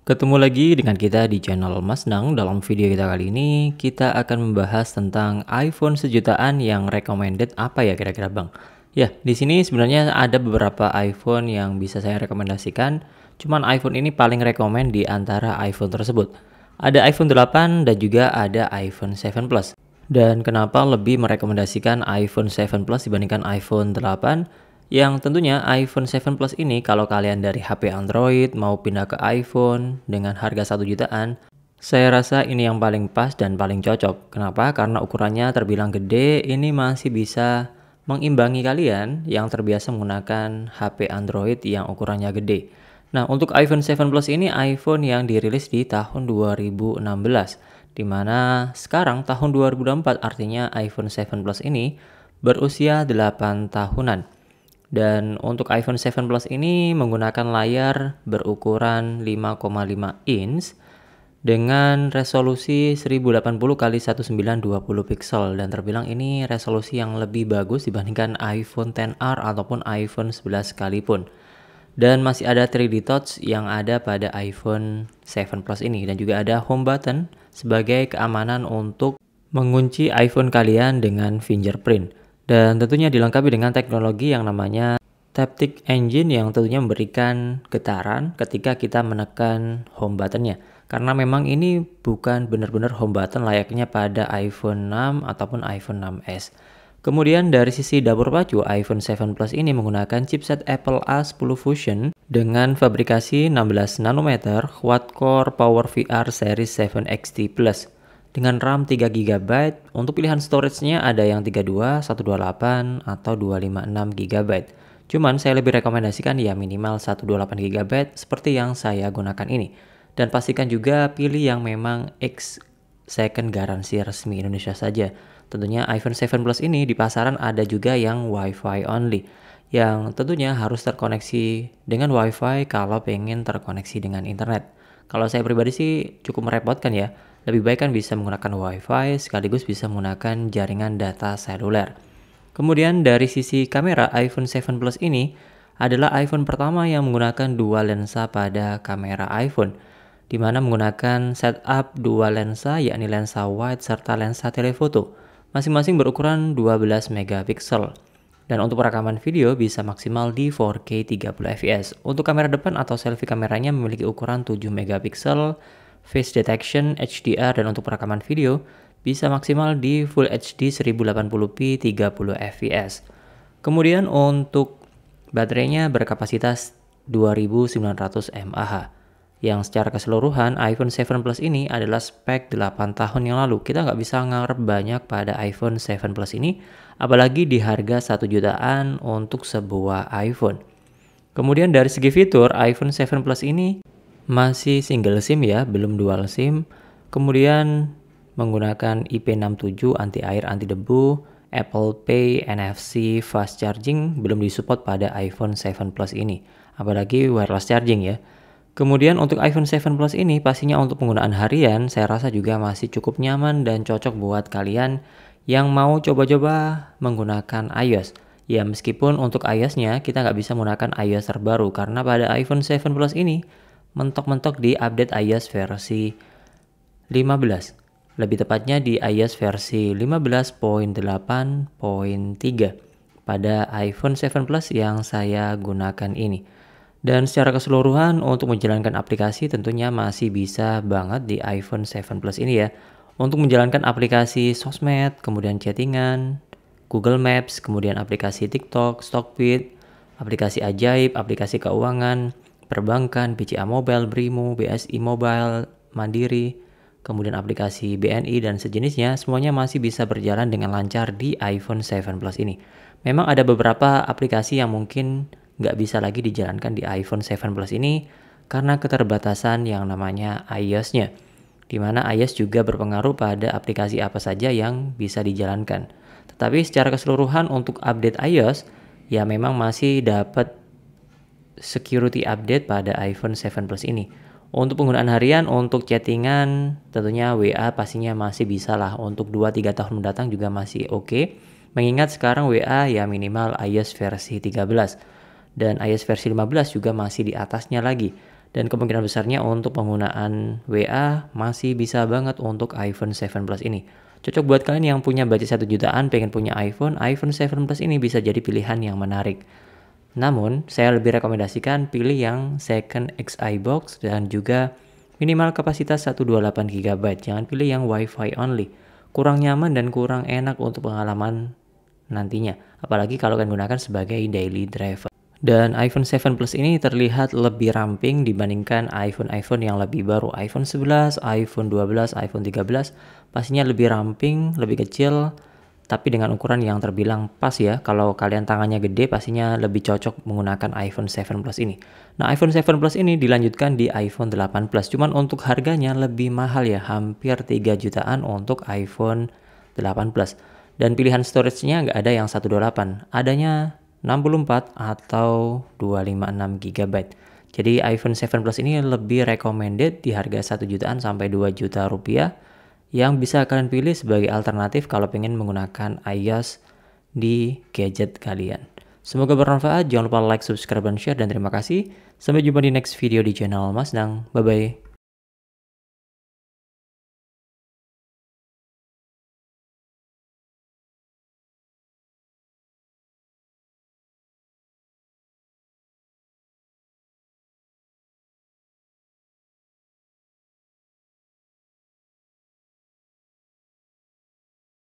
Ketemu lagi dengan kita di channel Mas Nang. Dalam video kita kali ini, kita akan membahas tentang iPhone sejutaan yang recommended apa ya kira-kira Bang? Ya, di sini sebenarnya ada beberapa iPhone yang bisa saya rekomendasikan. Cuman iPhone ini paling rekomend di antara iPhone tersebut. Ada iPhone 8 dan juga ada iPhone 7 Plus. Dan kenapa lebih merekomendasikan iPhone 7 Plus dibandingkan iPhone 8? Yang tentunya iPhone 7 Plus ini kalau kalian dari HP Android mau pindah ke iPhone dengan harga 1 jutaan, saya rasa ini yang paling pas dan paling cocok. Kenapa? Karena ukurannya terbilang gede, ini masih bisa mengimbangi kalian yang terbiasa menggunakan HP Android yang ukurannya gede. Nah, untuk iPhone 7 Plus ini iPhone yang dirilis di tahun 2016, di mana sekarang tahun 2024 artinya iPhone 7 Plus ini berusia 8 tahunan. Dan untuk iPhone 7 Plus ini menggunakan layar berukuran 5,5 inch dengan resolusi 1080 x 1920 pixel dan terbilang ini resolusi yang lebih bagus dibandingkan iPhone XR ataupun iPhone 11 sekalipun. Dan masih ada 3D Touch yang ada pada iPhone 7 Plus ini dan juga ada home button sebagai keamanan untuk mengunci iPhone kalian dengan fingerprint. Dan tentunya dilengkapi dengan teknologi yang namanya Taptic Engine yang tentunya memberikan getaran ketika kita menekan home buttonnya. Karena memang ini bukan benar-benar home button layaknya pada iPhone 6 ataupun iPhone 6s. Kemudian dari sisi dapur pacu, iPhone 7 Plus ini menggunakan chipset Apple A10 Fusion dengan fabrikasi 16 nanometer quad-core Power VR Series 7 XT Plus. Dengan RAM 3GB, untuk pilihan storage-nya ada yang 32, 128, atau 256GB. Cuman saya lebih rekomendasikan ya minimal 128GB seperti yang saya gunakan ini. Dan pastikan juga pilih yang memang X second garansi resmi Indonesia saja. Tentunya iPhone 7 Plus ini di pasaran ada juga yang Wi-Fi only, yang tentunya harus terkoneksi dengan Wi-Fi kalau pengen terkoneksi dengan internet. Kalau saya pribadi sih cukup merepotkan ya. Lebih baik kan bisa menggunakan Wi-Fi sekaligus bisa menggunakan jaringan data seluler. Kemudian dari sisi kamera, iPhone 7 Plus ini adalah iPhone pertama yang menggunakan dua lensa pada kamera iPhone, di mana menggunakan setup dua lensa yakni lensa wide serta lensa telefoto, masing-masing berukuran 12 megapiksel. Dan untuk perekaman video bisa maksimal di 4K 30 fps. Untuk kamera depan atau selfie kameranya memiliki ukuran 7 megapiksel, face detection, HDR, dan untuk perekaman video bisa maksimal di Full HD 1080p 30 fps. Kemudian untuk baterainya berkapasitas 2900 mAh. Yang secara keseluruhan iPhone 7 Plus ini adalah spek 8 tahun yang lalu. Kita nggak bisa ngarep banyak pada iPhone 7 Plus ini, apalagi di harga 1 jutaan untuk sebuah iPhone. Kemudian dari segi fitur, iPhone 7 Plus ini masih single SIM ya, belum dual SIM. Kemudian menggunakan IP67 anti air, anti debu, Apple Pay, NFC, fast charging belum disupport pada iPhone 7 Plus ini, apalagi wireless charging ya. Kemudian untuk iPhone 7 Plus ini pastinya untuk penggunaan harian saya rasa juga masih cukup nyaman dan cocok buat kalian yang mau coba-coba menggunakan iOS. Ya meskipun untuk iOS-nya kita nggak bisa menggunakan iOS terbaru karena pada iPhone 7 Plus ini mentok-mentok di update iOS versi 15. Lebih tepatnya di iOS versi 15.8.3 pada iPhone 7 Plus yang saya gunakan ini. Dan secara keseluruhan untuk menjalankan aplikasi tentunya masih bisa banget di iPhone 7 Plus ini ya. Untuk menjalankan aplikasi sosmed, kemudian chattingan, Google Maps, kemudian aplikasi TikTok, Stockfeed, aplikasi ajaib, aplikasi keuangan, perbankan, BCA Mobile, Brimo, BSI Mobile, Mandiri, kemudian aplikasi BNI dan sejenisnya, semuanya masih bisa berjalan dengan lancar di iPhone 7 Plus ini. Memang ada beberapa aplikasi yang mungkin nggak bisa lagi dijalankan di iPhone 7 Plus ini karena keterbatasan yang namanya iOS-nya, di mana iOS juga berpengaruh pada aplikasi apa saja yang bisa dijalankan. Tetapi secara keseluruhan untuk update iOS, ya memang masih dapat security update pada iPhone 7 Plus ini. Untuk penggunaan harian, untuk chattingan, tentunya WA pastinya masih bisa lah. Untuk 2-3 tahun mendatang juga masih oke. Mengingat sekarang WA ya minimal iOS versi 13. Dan iOS versi 15 juga masih di atasnya lagi. Dan kemungkinan besarnya untuk penggunaan WA masih bisa banget untuk iPhone 7 Plus ini. Cocok buat kalian yang punya budget 1 jutaan, pengen punya iPhone 7 Plus ini bisa jadi pilihan yang menarik. Namun, saya lebih rekomendasikan pilih yang second XI box dan juga minimal kapasitas 128 GB. Jangan pilih yang WiFi only. Kurang nyaman dan kurang enak untuk pengalaman nantinya. Apalagi kalau kalian gunakan sebagai daily driver. Dan iPhone 7 Plus ini terlihat lebih ramping dibandingkan iPhone yang lebih baru. iPhone 11, iPhone 12, iPhone 13 pastinya lebih ramping, lebih kecil, tapi dengan ukuran yang terbilang pas ya. Kalau kalian tangannya gede pastinya lebih cocok menggunakan iPhone 7 Plus ini. Nah, iPhone 7 Plus ini dilanjutkan di iPhone 8 Plus. Cuman untuk harganya lebih mahal ya, hampir 3 jutaan untuk iPhone 8 Plus. Dan pilihan storage-nya nggak ada yang 128, adanya 64 atau 256 GB. Jadi iPhone 7 Plus ini lebih recommended di harga 1 jutaan sampai 2 juta rupiah yang bisa kalian pilih sebagai alternatif kalau pengen menggunakan iOS di gadget kalian. Semoga bermanfaat, jangan lupa like, subscribe, dan share, dan terima kasih. Sampai jumpa di next video di channel Mas Nang. Bye-bye.